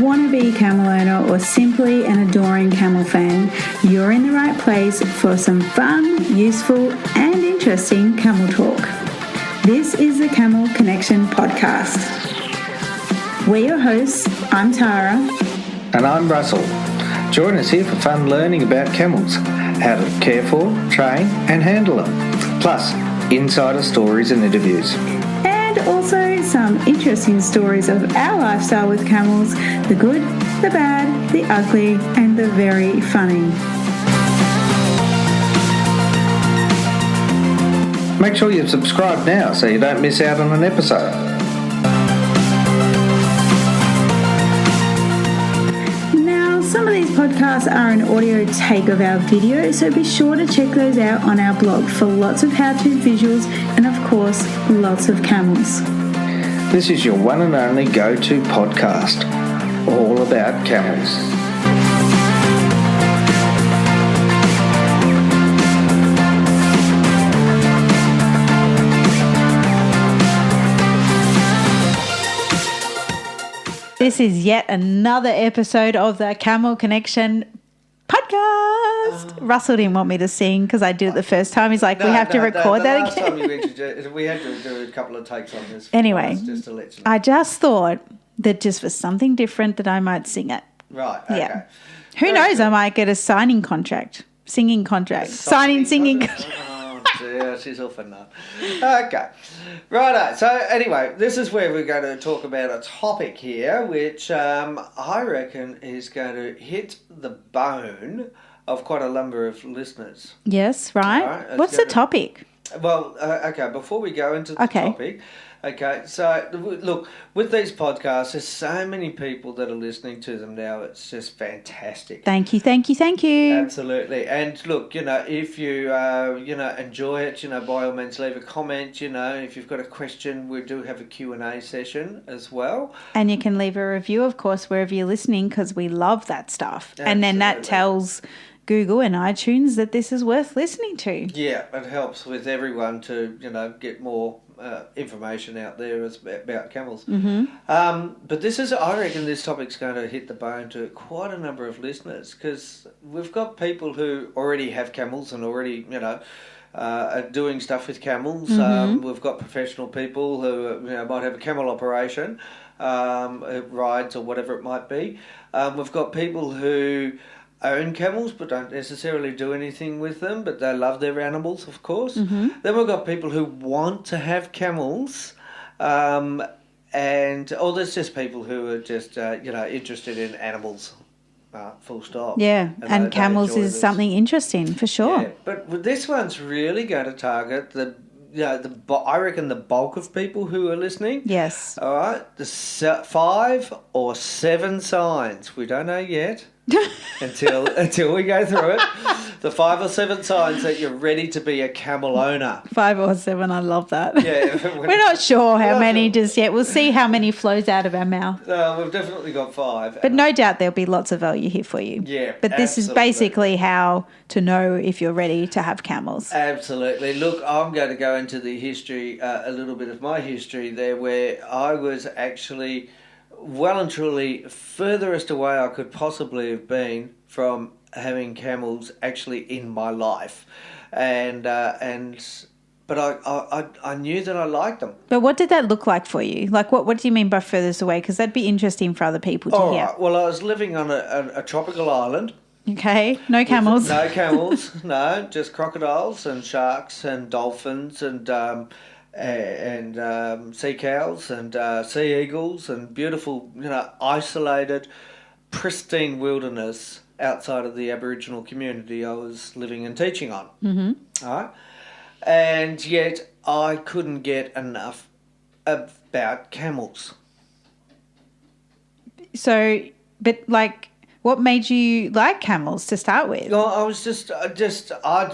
wannabe camel owner or simply an adoring camel fan, you're in the right place for some fun, useful and interesting camel talk. This is the Camel Connection podcast. We're your hosts. I'm Tara. And I'm Russell. Join us here for fun learning about camels, how to care for, train and handle them, plus insider stories and interviews. And also some interesting stories of our lifestyle with camels, the good, the bad, the ugly and the very funny. Make sure you've subscribed now so you don't miss out on an episode. Some of these podcasts are an audio take of our video, so be sure to check those out on our blog for lots of how-to visuals and, of course, lots of camels. This is your one and only go-to podcast, all about camels. This is yet another episode of the Camel Connection podcast. Russell didn't want me to sing because I did it the first time. He's like, we have to record that last again. time you introduced, we had to do a couple of takes on this. Anyway, just to let you know. I just thought that just for something different that I might sing it. Right, okay. Yeah. Who knows, I might get a singing contract. Singing contract. Singing contract. Yeah, she's off and nut. Okay. Righto. So anyway, this is where we're going to talk about a topic here, which I reckon is going to hit the bone of quite a number of listeners. Yes, right. What's the topic? Well, okay, before we go into the topic, okay, so look, with these podcasts, there's so many people that are listening to them now. It's just fantastic. Thank you. Absolutely. And look, if you, enjoy it, by all means, leave a comment. If you've got a question, we do have a Q&A session as well. And you can leave a review, of course, wherever you're listening, because we love that stuff. Absolutely. And then that tells Google and iTunes that this is worth listening to. Yeah, it helps with everyone to, get more information out there about camels. Mm-hmm. But I reckon this topic's going to hit the bone to quite a number of listeners, because we've got people who already have camels and already, are doing stuff with camels. Mm-hmm. We've got professional people who, might have a camel operation, rides or whatever it might be. We've got people who own camels but don't necessarily do anything with them, but they love their animals, of course. Mm-hmm. Then we've got people who want to have camels, or there's just people who are just interested in animals, full stop. Yeah, and camels is something interesting for sure. Yeah, but this one's really going to target I reckon the bulk of people who are listening. Yes. All right, the 5 or 7 signs, we don't know yet. until we go through it, the 5 or 7 signs that you're ready to be a camel owner. 5 or 7, I love that. Yeah, we're not sure how many just yet. We'll see how many flows out of our mouth. We've definitely got 5, but no doubt there'll be lots of value here for you. Yeah, but this is basically how to know if you're ready to have camels. Absolutely. Look, I'm going to go into the history, a little bit of my history there, where I was actually well and truly furthest away I could possibly have been from having camels actually in my life, but I knew that I liked them. But what did that look like for you? Like what do you mean by furthest away? Because that'd be interesting for other people to hear. Right. Well, I was living on a tropical island. Okay, no camels. No camels, no, just crocodiles and sharks and dolphins and sea cows and sea eagles and beautiful, isolated, pristine wilderness outside of the Aboriginal community I was living and teaching on. Mm-hmm. All right? And yet I couldn't get enough about camels. So, but like, what made you like camels to start with? Well, I'd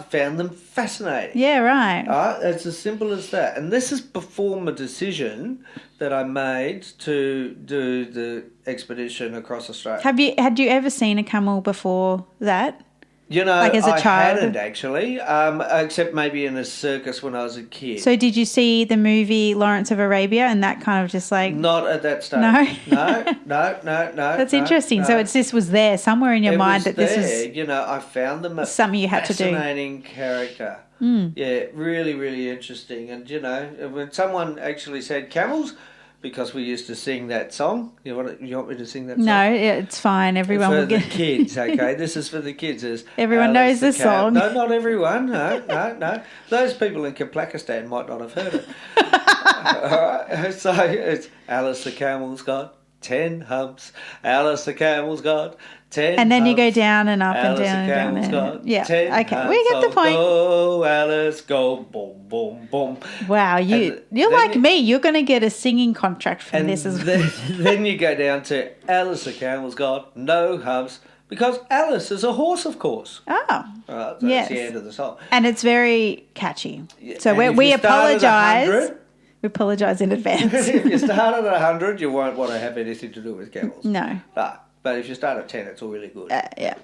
found them fascinating. Yeah, right. It's as simple as that. And this is before my decision that I made to do the expedition across Australia. Had you ever seen a camel before that? You know, like as a I child? hadn't actually, except maybe in a circus when I was a kid. So did you see the movie Lawrence of Arabia and that kind of just like... Not at that stage. No? No. That's no, interesting. No. So this was there somewhere in your mind that this was... You know, I found them a something you had to do. fascinating character. Yeah, really, really interesting. And, you know, when someone actually said camels, because we used to sing that song. You want me to sing that song? No, it's fine. Everyone will get... For the kids, okay? This is for the kids. Everyone knows this song. No, not everyone. No. Those people in Kazakhstan might not have heard it. All right. So it's Alice the Camel's got 10 humps. Alice the Camel's got 10 and then humps. you go down and up Alice and down the and Camel's down. got Yeah, 10 okay. humps. We get the point. Go, Alice, go, boom, boom, boom. Wow, you're like me. You're going to get a singing contract from this as well. Then you go down to Alice the Camel's got no humps. Because Alice is a horse, of course. Oh, Right, yes. That's the end of the song. And it's very catchy. So And we if you start at apologise. 100, We apologise in advance. if you start at 100, you won't want to have anything to do with camels. No. But if you start at 10, it's all really good. Yeah.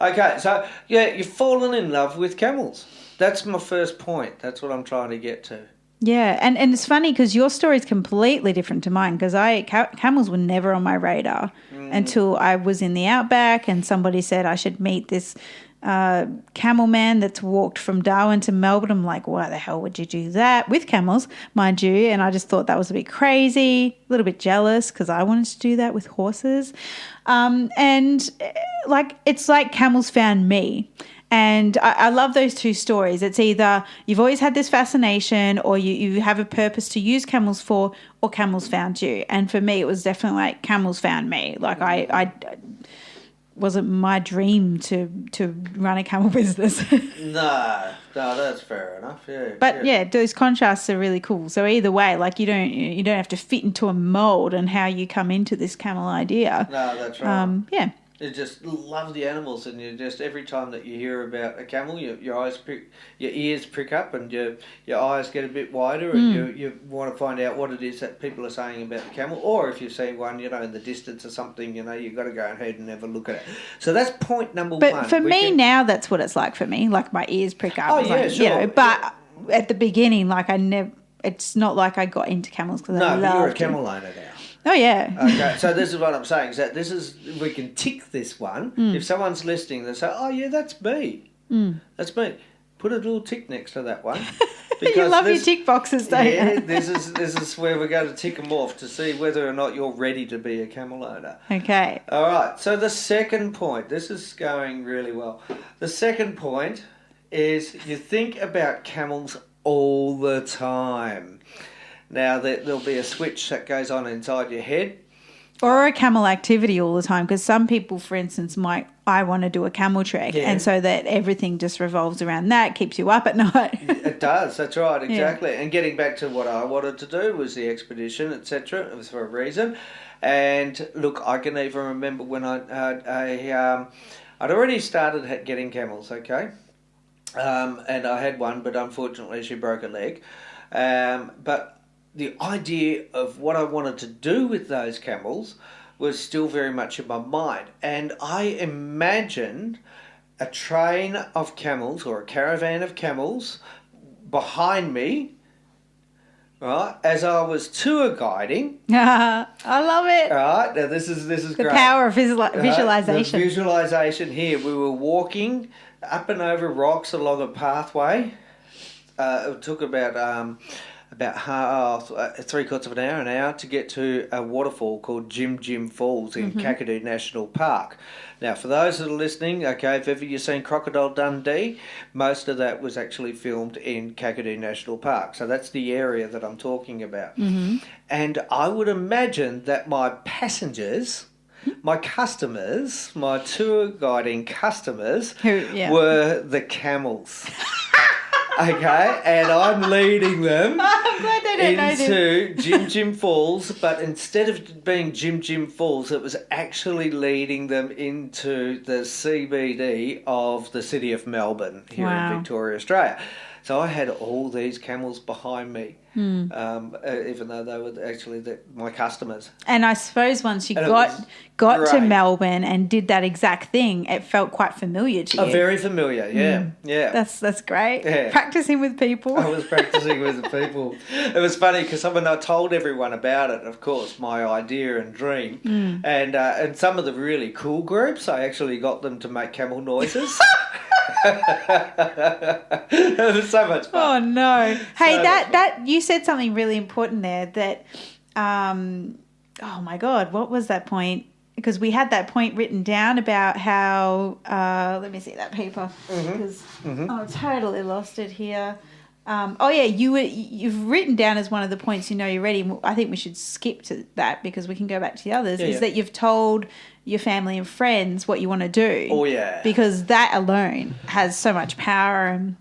Okay, so, yeah, you've fallen in love with camels. That's my first point. That's what I'm trying to get to. Yeah, and it's funny because your story is completely different to mine because camels were never on my radar until I was in the outback and somebody said I should meet this camel man that's walked from Darwin to Melbourne. I'm like, why the hell would you do that with camels, mind you? And I just thought that was a bit crazy, a little bit jealous because I wanted to do that with horses. And like it's like camels found me. And I love those two stories. It's either you've always had this fascination or you have a purpose to use camels for, or camels found you. And for me, it was definitely like camels found me. Like I wasn't my dream to run a camel business. No, that's fair enough. Yeah. But yeah, those contrasts are really cool. So either way, like you don't have to fit into a mold and how you come into this camel idea. No, that's right. Yeah. You just love the animals, and you just every time that you hear about a camel, your ears prick up, and your eyes get a bit wider, and you want to find out what it is that people are saying about the camel, or if you see one, in the distance or something, you've got to go ahead and have a look at it. So that's point number one. But for me now, that's what it's like for me. Like my ears prick up. Oh yeah, like, sure. But at the beginning, like I never. It's not like I got into camels because I loved but you're a camel owner now. Oh, yeah. Okay, so this is what I'm saying, is that we can tick this one. If someone's listening, they say, oh, yeah, that's me. That's me. Put a little tick next to that one. You love your tick boxes, don't you? Yeah, this is where we're going to tick them off to see whether or not you're ready to be a camel owner. Okay. All right, so the second point, this is going really well. The second point is you think about camels all the time. Now, there'll be a switch that goes on inside your head. Or a camel activity all the time, because some people, for instance, I want to do a camel trek, and so that everything just revolves around that, keeps you up at night. It does, that's right, exactly. Yeah. And getting back to what I wanted to do was the expedition, etc. It was for a reason. And look, I can even remember when I'd already started getting camels, okay? And I had one, but unfortunately she broke a leg. But the idea of what I wanted to do with those camels was still very much in my mind. And I imagined a train of camels or a caravan of camels behind me, right, as I was tour guiding. I love it. Right, now this is The great. power of visualization. The visualization here. We were walking up and over rocks along a pathway. It took about half, 3/4 of an hour to get to a waterfall called Jim Falls in Kakadu National Park. Now, for those that are listening, okay, if ever you've seen Crocodile Dundee, most of that was actually filmed in Kakadu National Park. So that's the area that I'm talking about. And I would imagine that my passengers, my customers, my tour guiding customers were the camels. Okay, and I'm leading them I'm glad they don't know this. into Jim Falls, but instead of being Jim Falls, it was actually leading them into the CBD of the city of Melbourne here in Victoria, Australia. So I had all these camels behind me, even though they were actually my customers. And I suppose once you And got to great. Melbourne and did that exact thing, it felt quite familiar to you. Very familiar, yeah. That's great. Yeah. Practicing with people. I was practicing with the people. It was funny because I told everyone about it, of course, my idea and dream. And some of the really cool groups, I actually got them to make camel noises. It was so much fun. Oh no! Hey, So that you said something really important there. That, oh my God, what was that point? Because we had that point written down about how. Let me see that paper. Because I totally lost it here. You've written down as one of the points. You're ready. I think we should skip to that because we can go back to the others. That you've told your family and friends what you want to do. Oh yeah. Because that alone has so much power and.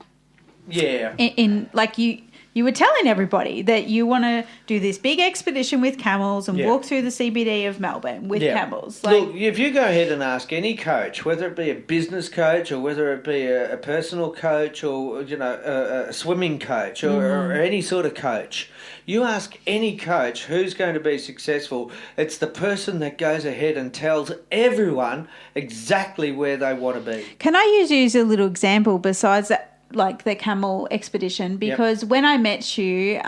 Yeah. In like you were telling everybody that you want to do this big expedition with camels and walk through the CBD of Melbourne with camels. Look, if you go ahead and ask any coach, whether it be a business coach or whether it be a personal coach or a swimming coach or any sort of coach, you ask any coach who's going to be successful, it's the person that goes ahead and tells everyone exactly where they want to be. Can I use a little example besides that? Like the camel expedition, because when I met you,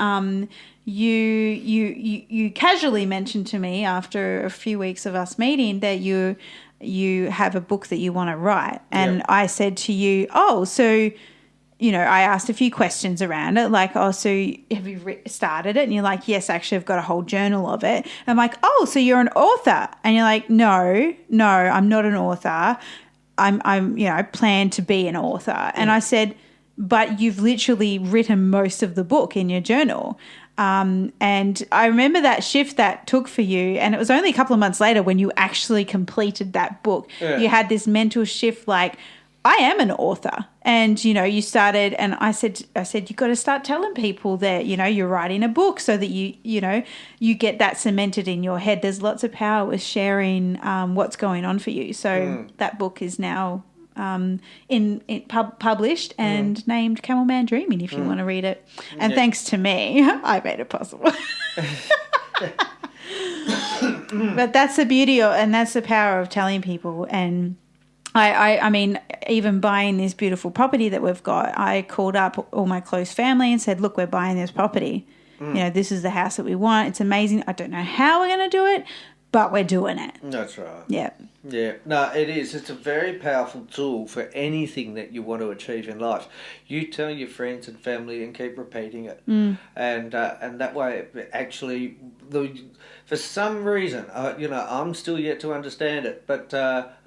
you casually mentioned to me after a few weeks of us meeting that you have a book that you want to write, and I said to you, I asked a few questions around it, like, so have you started it? And you're like, yes, actually, I've got a whole journal of it. And I'm like, so you're an author? And you're like, no, I'm not an author. I plan to be an author. And I said, but you've literally written most of the book in your journal. And I remember that shift that took for you, and it was only a couple of months later when you actually completed that book. Yeah. You had this mental shift like, I am an author. And, you started, and I said, you've got to start telling people that, you're writing a book so that you get that cemented in your head. There's lots of power with sharing what's going on for you. So that book is now published and named Camel Man Dreaming, if you want to read it. And thanks to me, I made it possible. But that's the beauty and that's the power of telling people. And I mean, even buying this beautiful property that we've got, I called up all my close family and said, look, we're buying this property. This is the house that we want. It's amazing. I don't know how we're going to do it, but we're doing it. That's right. Yeah. Yeah. No, it is. It's a very powerful tool for anything that you want to achieve in life. You tell your friends and family and keep repeating it. And that way, actually, for some reason, I'm still yet to understand it, but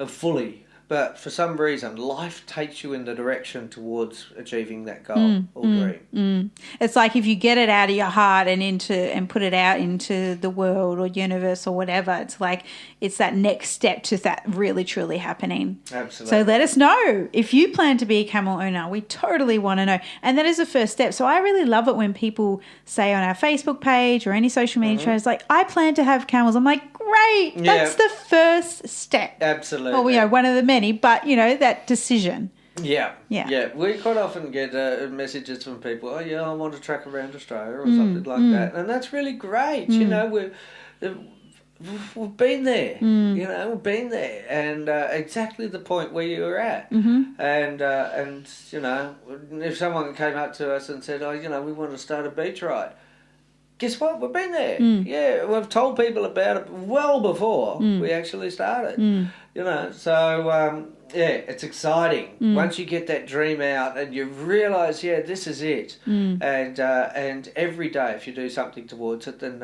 fully. But for some reason, life takes you in the direction towards achieving that goal or dream. It's like if you get it out of your heart and put it out into the world or universe or whatever, it's like it's that next step to that really truly happening. Absolutely. So let us know if you plan to be a camel owner. We totally want to know. And that is the first step. So I really love it when people say on our Facebook page or any social media shows, like, I plan to have camels. I'm like, great. That's the first step. Absolutely. Well, one of the many, but, that decision. Yeah. We quite often get messages from people, I want to track around Australia or something like that. And that's really great. We've been there. We've been there. And exactly the point where you were at. And if someone came up to us and said, we want to start a beach ride, guess what? We've been there. Yeah, we've told people about it well before we actually started. So it's exciting once you get that dream out and you realise, this is it. And every day, if you do something towards it, then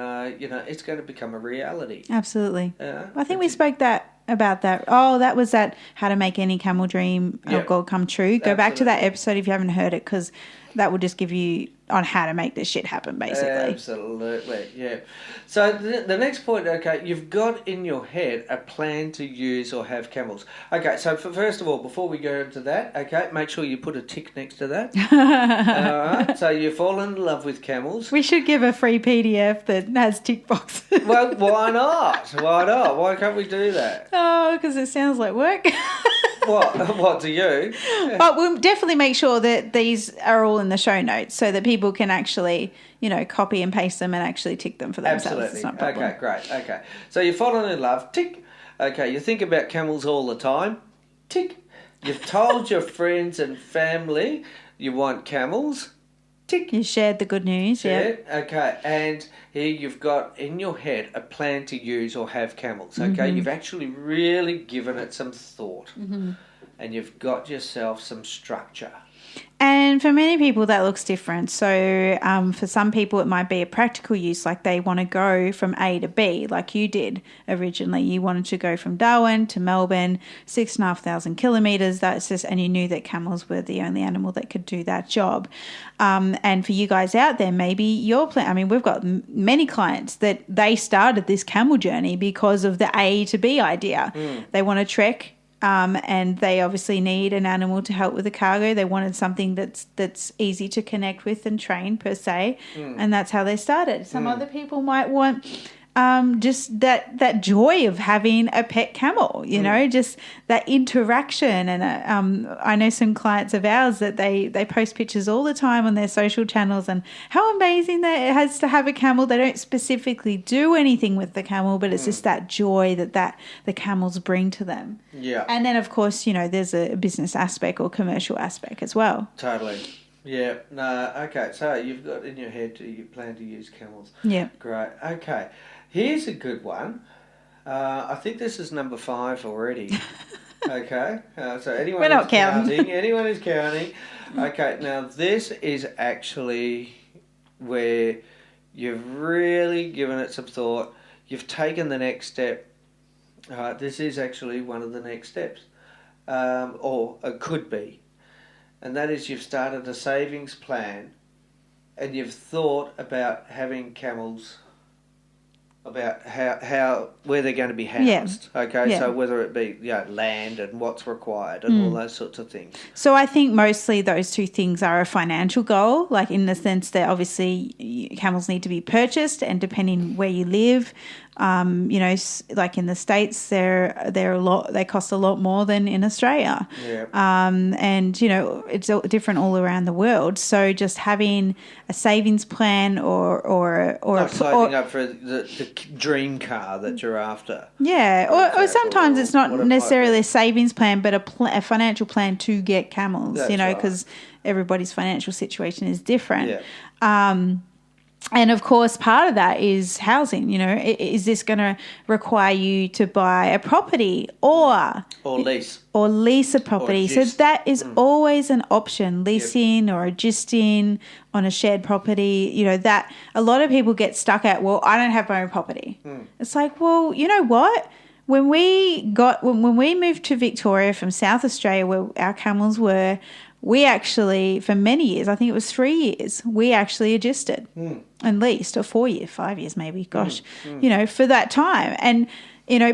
it's going to become a reality. Absolutely. I think we spoke about that. Oh, that was that how to make any camel dream or goal come true. Go back to that episode if you haven't heard it, because that will just give you on how to make this shit happen, basically. Absolutely, yeah. So the next point, okay, you've got in your head a plan to use or have camels. Okay, so first of all, before we go into that, okay, make sure you put a tick next to that. All right, so you fall in love with camels. We should give a free PDF that has tick boxes. Well, why not? Why not? Why can't we do that? Oh, because it sounds like work. What do you? But we'll definitely make sure that these are all in the show notes so that people can actually, copy and paste them and actually tick them for themselves. Absolutely. It's not a problem. Okay, great. Okay. So you've fallen in love. Tick. Okay, you think about camels all the time. Tick. You've told your friends and family you want camels. Tick. You shared the good news, yeah. Okay, and here you've got in your head a plan to use or have camels. Okay, you've actually really given it some thought, and you've got yourself some structure. And for many people, that looks different. So for some people, it might be a practical use, like they want to go from A to B, like you did originally. You wanted to go from Darwin to Melbourne, 6,500 kilometres. And you knew that camels were the only animal that could do that job. And for you guys out there, maybe your plan. I mean, we've got many clients that they started this camel journey because of the A to B idea. They want to trek. And they obviously need an animal to help with the cargo. They wanted something that's easy to connect with and train per se, and that's how they started. Some other people might want just that joy of having a pet camel, just that interaction. And I know some clients of ours that they post pictures all the time on their social channels and how amazing that it has to have a camel. They don't specifically do anything with the camel, but it's just that joy that the camels bring to them. Yeah. And then, of course, there's a business aspect or commercial aspect as well. Totally. Yeah. No. Okay. So you've got in your head you plan to use camels. Yeah. Great. Okay. Here's a good one. I think this is number 5 already. Okay. So anyone We're not who's counting. Anyone who's counting. Okay. Now this is actually where you've really given it some thought. You've taken the next step. This is actually one of the next steps, or it could be, and that is you've started a savings plan, and you've thought about having camels. About where they're going to be housed, okay? Yeah. So whether it be land and what's required and all those sorts of things. So I think mostly those two things are a financial goal, like in the sense that obviously camels need to be purchased, and depending where you live, like in the States, they cost a lot more than in Australia. Yeah. And it's different all around the world. So just having a savings plan or saving up for the dream car that you're after. Yeah, or sometimes it's not necessarily a a savings plan, but a financial plan to get camels. That's because everybody's financial situation is different. Yeah. And of course, part of that is housing. Is this going to require you to buy a property or lease a property? So that is always an option, leasing or adjusting on a shared property. That a lot of people get stuck at. Well, I don't have my own property. It's like, well, you know what? When we moved to Victoria from South Australia, where our camels were, we actually, for many years, I think it was 3 years, we actually adjusted and leased, or 4 years, 5 years maybe, for that time. And,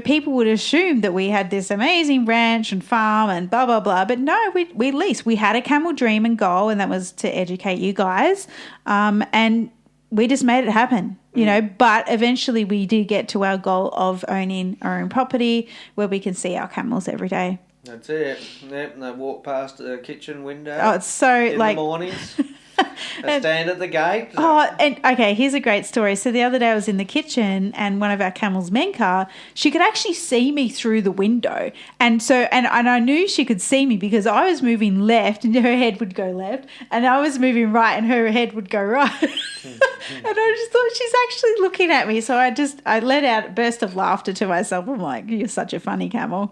people would assume that we had this amazing ranch and farm and blah, blah, blah. But no, we leased. We had a camel dream and goal, and that was to educate you guys. And we just made it happen, but eventually we did get to our goal of owning our own property where we can see our camels every day. That's it. Yep, and they walk past the kitchen window. Oh, it's so in the mornings. They stand at the gate. Here's a great story. So the other day I was in the kitchen, and one of our camels, Menka, she could actually see me through the window. And I knew she could see me because I was moving left and her head would go left, and I was moving right and her head would go right. And I just thought, she's actually looking at me. So I let out a burst of laughter to myself. I'm like, you're such a funny camel.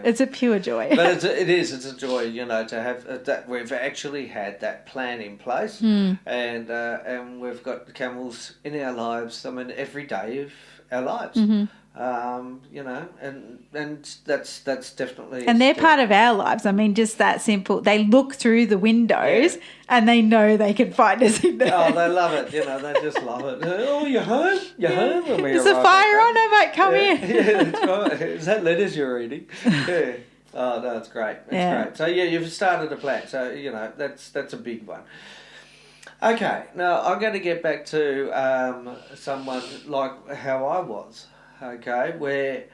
It's a pure joy. But it's a joy, to have that. We've actually had that plan in place, and we've got the camels in our lives. I mean, every day of our lives. And that's definitely. And they're part of our lives. I mean, just that simple. They look through the windows and they know they can find us in there. Oh, they love it. They just love it. Oh, you're home. You're home. When we There's a fire on. I might come in. Yeah, that's right. Is that letters you're reading? Yeah. Oh, no, it's great. It's great. So you've started a plan. So that's a big one. Okay, now I'm going to get back to someone like how I was. Okay, where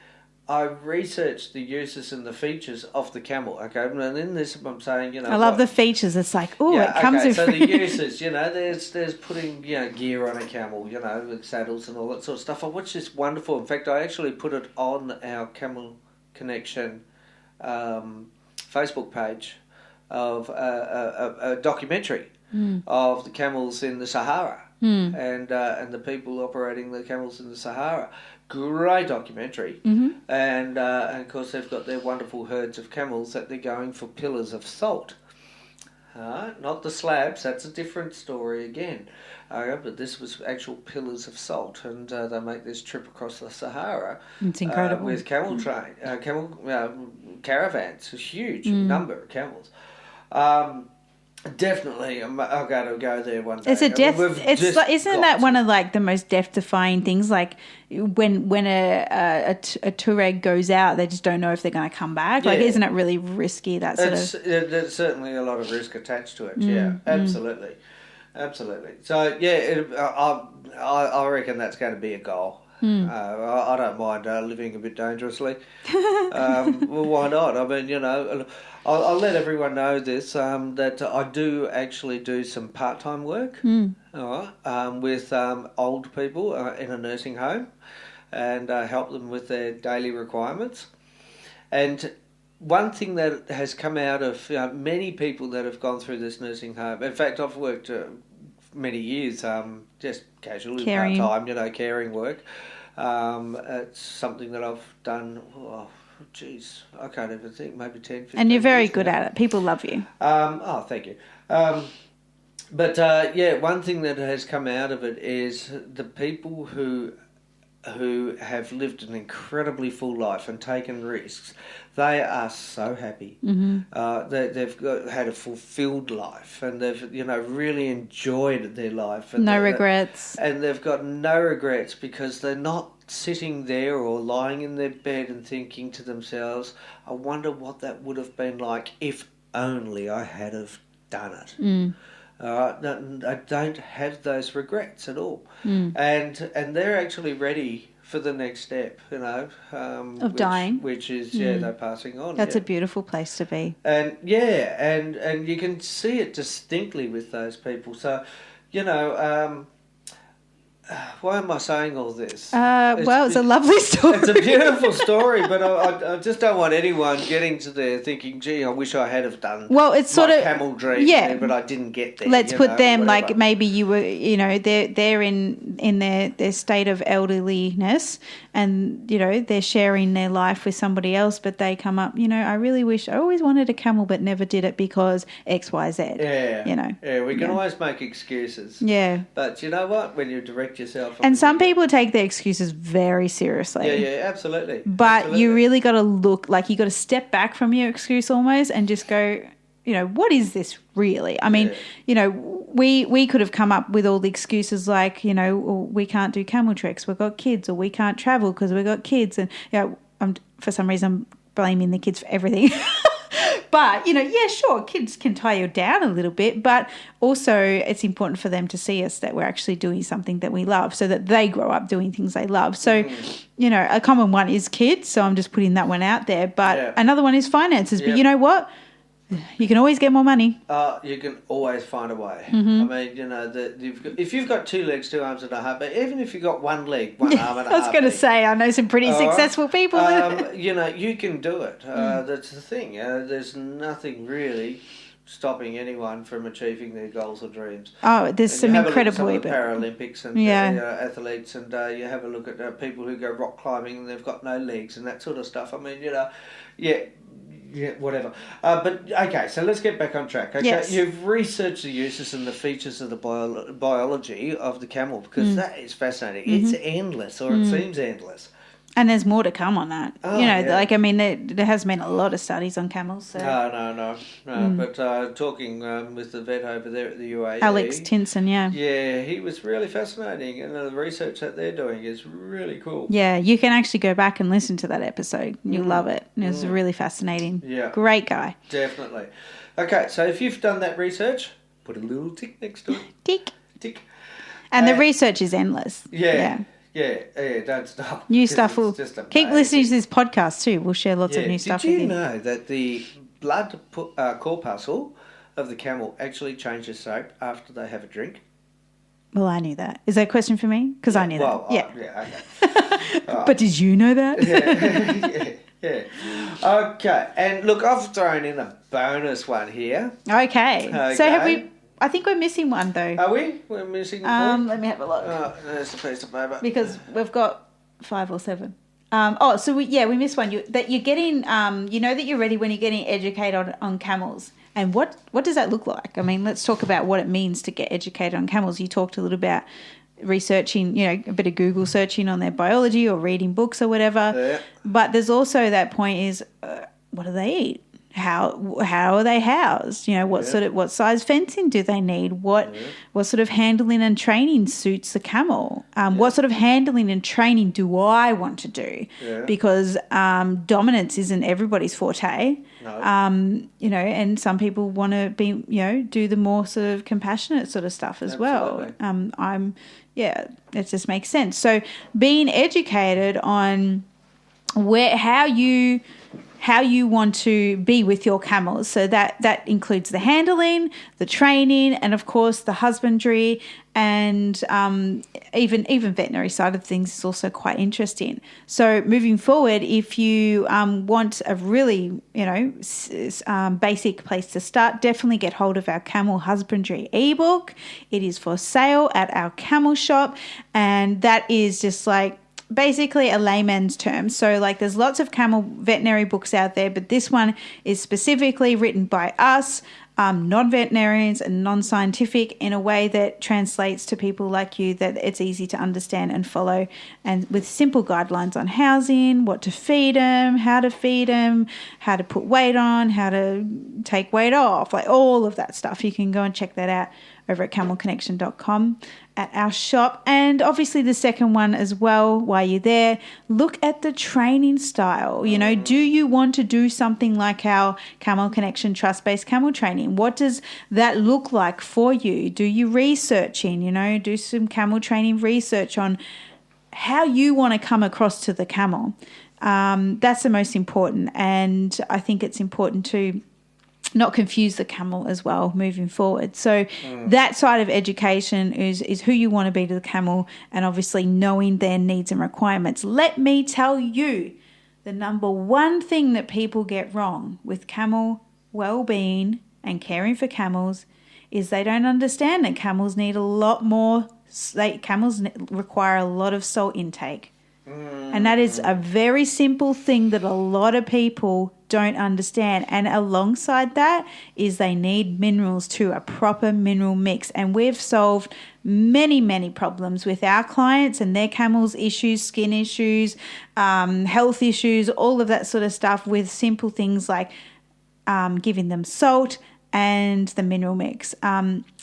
I researched the uses and the features of the camel. Okay, and in this I'm saying, I love the features. It's like, it comes with. So the uses, there's putting gear on a camel, with saddles and all that sort of stuff, which is wonderful. In fact, I actually put it on our Camel Connection Facebook page of a documentary of the camels in the Sahara and the people operating the camels in the Sahara. Great documentary, and of course they've got their wonderful herds of camels that they're going for pillars of salt. Not the slabs, that's a different story again. But this was actual pillars of salt, and they make this trip across the Sahara. It's incredible. With camel caravans, a huge number of camels. Definitely, I've got to go there one day. It's a death. Isn't that one of like the most death-defying things? Like when a Touareg goes out, they just don't know if they're going to come back. Like, isn't it really risky? There's certainly a lot of risk attached to it. Yeah, absolutely. So I reckon that's going to be a goal. I don't mind living a bit dangerously. Well, why not? I mean, I'll let everyone know this, that I do actually do some part-time work with old people in a nursing home and help them with their daily requirements. And one thing that has come out of many people that have gone through this nursing home, in fact, I've worked many years just casually part-time, caring work. It's something that I've done, I can't even think, maybe 10, 15 And you're very years good now. at it. People love you. Thank you. But one thing that has come out of it is the people who have lived an incredibly full life and taken risks, they are so happy. They've had a fulfilled life, and they've really enjoyed their life. And no regrets. And they've got no regrets because they're not sitting there or lying in their bed and thinking to themselves, I wonder what that would have been like if only I had have done it. I don't have those regrets at all. And they're actually ready for the next step, of dying, which is they're passing on. That's a beautiful place to be. And and you can see it distinctly with those people. So, why am I saying all this? It's a lovely story. It's a beautiful story, but I just don't want anyone getting to there thinking, gee, I wish I had have done it's sort of camel dream there, but I didn't get there. Let's put them like maybe you were, they're in their state of elderliness and, they're sharing their life with somebody else, but they come up, I really wish, I always wanted a camel but never did it because X, Y, Z. Yeah. Yeah, we can always make excuses. Yeah. But you know what? When you direct yourself... And some people take their excuses very seriously. Yeah, absolutely. But you really got to look, like you got to step back from your excuse almost and just go, what is this really? I mean, we could have come up with all the excuses like, we can't do camel treks, we've got kids, or we can't travel because we've got kids. And, for some reason, I'm blaming the kids for everything. But, sure, kids can tie you down a little bit, but also it's important for them to see us that we're actually doing something that we love so that they grow up doing things they love. So, a common one is kids, so I'm just putting that one out there. But another one is finances. But you know what? You can always get more money. You can always find a way. I mean, if you've got 2 legs, 2 arms and a heart, but even if you've got 1 leg, 1 arm and a heart. I was going to say, I know some pretty successful people. You can do it. That's the thing. There's nothing really stopping anyone from achieving their goals or dreams. Oh, there's some incredible Paralympics and athletes, and you have a look at people who go rock climbing and they've got no legs and that sort of stuff. I mean, whatever. But okay, so let's get back on track. Okay, yes. You've researched the uses and the features of the biology of the camel because that is fascinating. It's endless, or it seems endless. And there's more to come on that. There has been a lot of studies on camels. So. No. But talking with the vet over there at the UAE. Alex Tinson, Yeah, he was really fascinating. And the research that they're doing is really cool. Yeah, you can actually go back and listen to that episode. You'll love it. It was really fascinating. Yeah. Great guy. Definitely. Okay, so if you've done that research, put a little tick next to it. Tick. Tick. And the research is endless. Yeah. don't stop. New stuff. We'll keep listening to this podcast too. We'll share lots of new stuff with you. Did you know that the blood corpuscle of the camel actually changes shape after they have a drink? Well, I knew that. Is that a question for me? Because I knew that. Okay. But did you know that? Yeah. Okay. And look, I've thrown in a bonus one here. Okay. So have we... I think we're missing one though. Are we? We're missing one? Let me have a look. Oh, there's a piece of paper. Because we've got 5 or 7. We missed one. You're getting, that you're ready when you're getting educated on camels. And what does that look like? I mean, let's talk about what it means to get educated on camels. You talked a little about researching, a bit of Google searching on their biology or reading books or whatever. Yeah. But there's also that point is, what do they eat? How are they housed? What size fencing do they need? What sort of handling and training suits the camel? What sort of handling and training do I want to do? Yeah. Because dominance isn't everybody's forte. No. And some people want to be, do the more sort of compassionate sort of stuff as well. It just makes sense. So being educated on how you want to be with your camels. So that includes the handling, the training, and of course the husbandry, and even veterinary side of things is also quite interesting. So moving forward, if you want a really basic place to start, definitely get hold of our camel husbandry ebook. It is for sale at our camel shop, and that is just like basically a layman's term. So there's lots of camel veterinary books out there, but this one is specifically written by us, non-veterinarians and non-scientific, in a way that translates to people like you, that it's easy to understand and follow, and with simple guidelines on housing, what to feed them, how to put weight on, how to take weight off, all of that stuff. You can go and check that out over at camelconnection.com at our shop. And obviously the second one as well, while you're there, look at the training style. Do you want to do something like our Camel Connection trust-based camel training? What does that look like for you? Do you researching, do some camel training research on how you want to come across to the camel. That's the most important. And I think it's important to not confuse the camel as well moving forward. So that side of education is who you want to be to the camel, and obviously knowing their needs and requirements. Let me tell you, the number one thing that people get wrong with camel well-being and caring for camels is they don't understand that camels need a lot more. Camels require a lot of salt intake. And that is a very simple thing that a lot of people don't understand. And alongside that is they need minerals too, a proper mineral mix. And we've solved many, many problems with our clients and their camels' issues, skin issues, health issues, all of that sort of stuff with simple things like giving them salt and the mineral mix.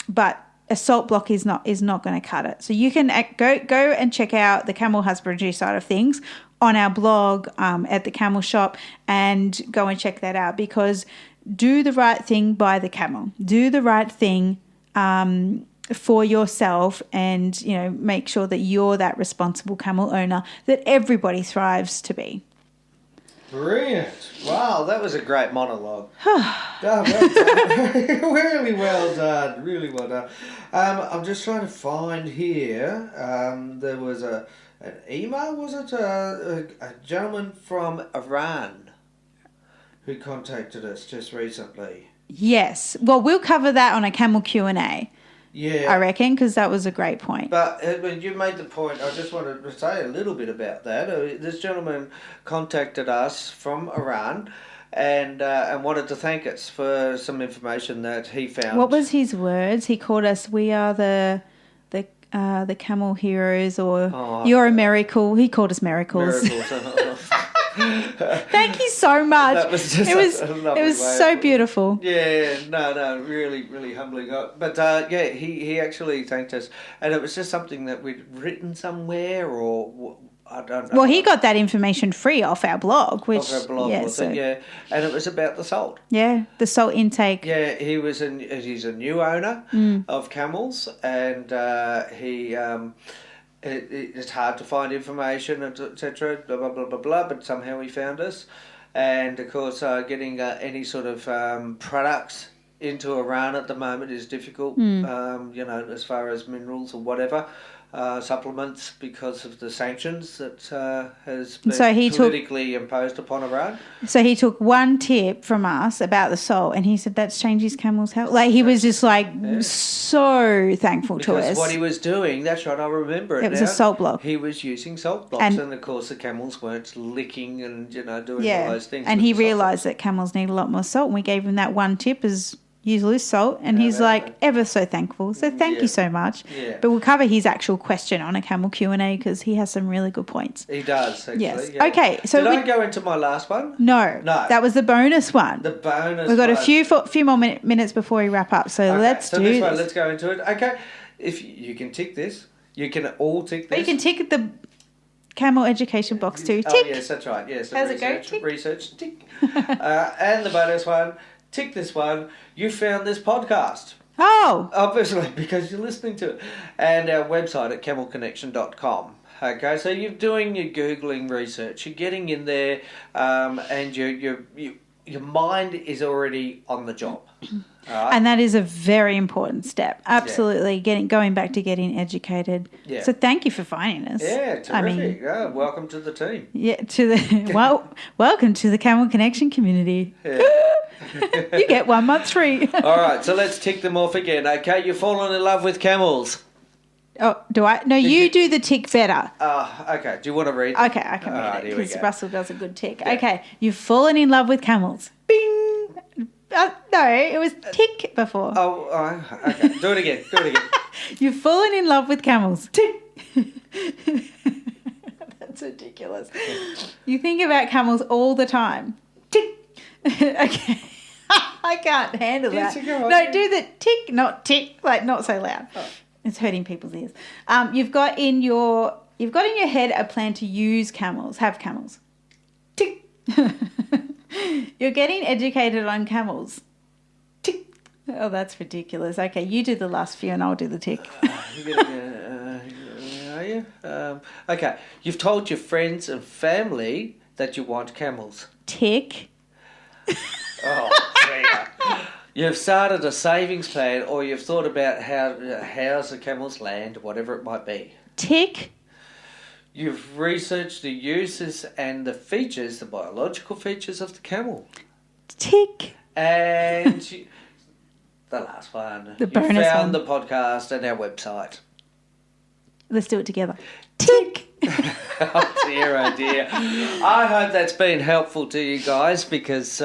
But a salt block is not going to cut it. So you can go and check out the camel husbandry side of things on our blog at the Camel Shop, and go and check that out, because do the right thing by the camel. Do the right thing for yourself, and make sure that you're that responsible camel owner that everybody thrives to be. Brilliant. Wow, that was a great monologue. Well done. Really well done. Really well done. I'm just trying to find here. There was an email, was it? A gentleman from Iran who contacted us just recently. Yes. Well, we'll cover that on a Camel Q&A. Yeah, I reckon, because that was a great point. But when you made the point, I just wanted to say a little bit about that. This gentleman contacted us from Iran and wanted to thank us for some information that he found. What was his words? He called us, we are the camel heroes, or you're a miracle. He called us miracles. Thank you so much. That was just it was so beautiful. Yeah, no, really, really humbling. But he actually thanked us, and it was just something that we'd written somewhere, or I don't know. Well, he got that information free off our blog, which and it was about the salt. Yeah, the salt intake. Yeah, he's a new owner of camels, and it's hard to find information, etc. Blah blah blah blah blah. But somehow he found us, and of course, getting any sort of products into Iran at the moment is difficult. As far as minerals or whatever. Supplements because of the sanctions that has been politically imposed upon Iran. So he took one tip from us about the salt, and he said that's changed his camel's health. Like he was just so thankful to us. Because what he was doing, that's right, I remember it. It was a salt block. He was using salt blocks, and of course the camels weren't licking and doing all those things. And he realised that camels need a lot more salt, and we gave him that one tip as use loose salt, and he's ever so thankful. So thank you so much. Yeah. But we'll cover his actual question on a camel Q&A because he has some really good points. He does, actually. Yes. Yeah. Okay. So Did I go into my last one? No. That was the bonus one. The bonus We've got one. a few more minutes before we wrap up. So let's do this. Let's go into it. Okay. If you can tick this, you can all tick this. But you can tick the camel education box too. Tick. Oh, yes, that's right. Yes. How's it go? Tick. Research, tick. And the bonus one, tick this one. You found this podcast. Oh. Obviously, because you're listening to it. And our website at camelconnection.com. Okay, so you're doing your Googling research. You're getting in there and your mind is already on the job. Right. And that is a very important step. Absolutely, going back to getting educated. Yeah. So thank you for finding us. Yeah, terrific. Welcome to the team. Yeah, welcome to the Camel Connection community. Yeah. You get 1 month free. All right, so let's tick them off again. Okay, you've fallen in love with camels. Oh, do I? No, you do the tick better. Okay. Do you want to read? Okay, I can read it because Russell does a good tick. Yeah. Okay, you've fallen in love with camels. Bing. No, it was tick before. Okay. Do it again. You've fallen in love with camels. Tick. That's ridiculous. You think about camels all the time. Tick. Okay. I can't handle that. No, do the tick, not tick, like not so loud. Oh. It's hurting people's ears. You've got in your head a plan to use camels, have camels. Tick. You're getting educated on camels. Tick. Oh, that's ridiculous. Okay, you do the last few and I'll do the tick. Are you? Okay, you've told your friends and family that you want camels. Tick. Oh, dear. You've started a savings plan or you've thought about how's the camel's land, whatever it might be. Tick. You've researched the uses and the features, the biological features of the camel. Tick. And the last one. The bonus one. You found the podcast and our website. Let's do it together. Tick. Oh dear, oh dear. I hope that's been helpful to you guys because,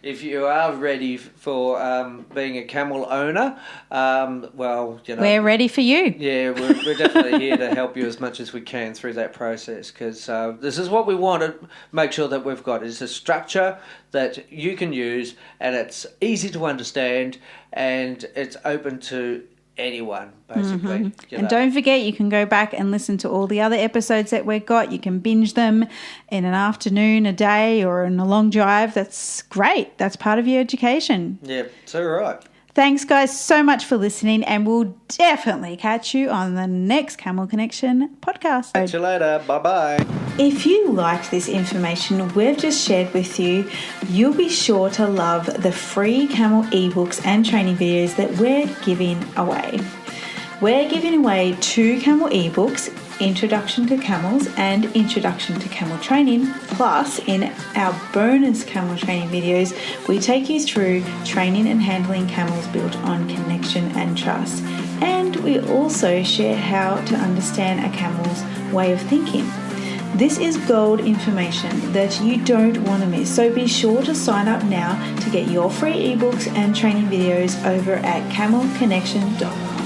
if you are ready for being a camel owner, we're ready for you. Yeah, we're definitely here to help you as much as we can through that process because this is what we want to make sure that we've got is a structure that you can use and it's easy to understand and it's open to anyone, basically. Mm-hmm. And don't forget, you can go back and listen to all the other episodes that we've got. You can binge them in an afternoon, a day, or in a long drive. That's great. That's part of your education. Yeah, so right. Thanks, guys, so much for listening, and we'll definitely catch you on the next Camel Connection podcast. Catch you later. Bye-bye. If you liked this information we've just shared with you, you'll be sure to love the free Camel ebooks and training videos that we're giving away. We're giving away 2 Camel ebooks, Introduction to Camels and Introduction to Camel Training. Plus, in our bonus camel training videos, we take you through training and handling camels built on connection and trust. And we also share how to understand a camel's way of thinking. This is gold information that you don't want to miss. So be sure to sign up now to get your free ebooks and training videos over at camelconnection.com.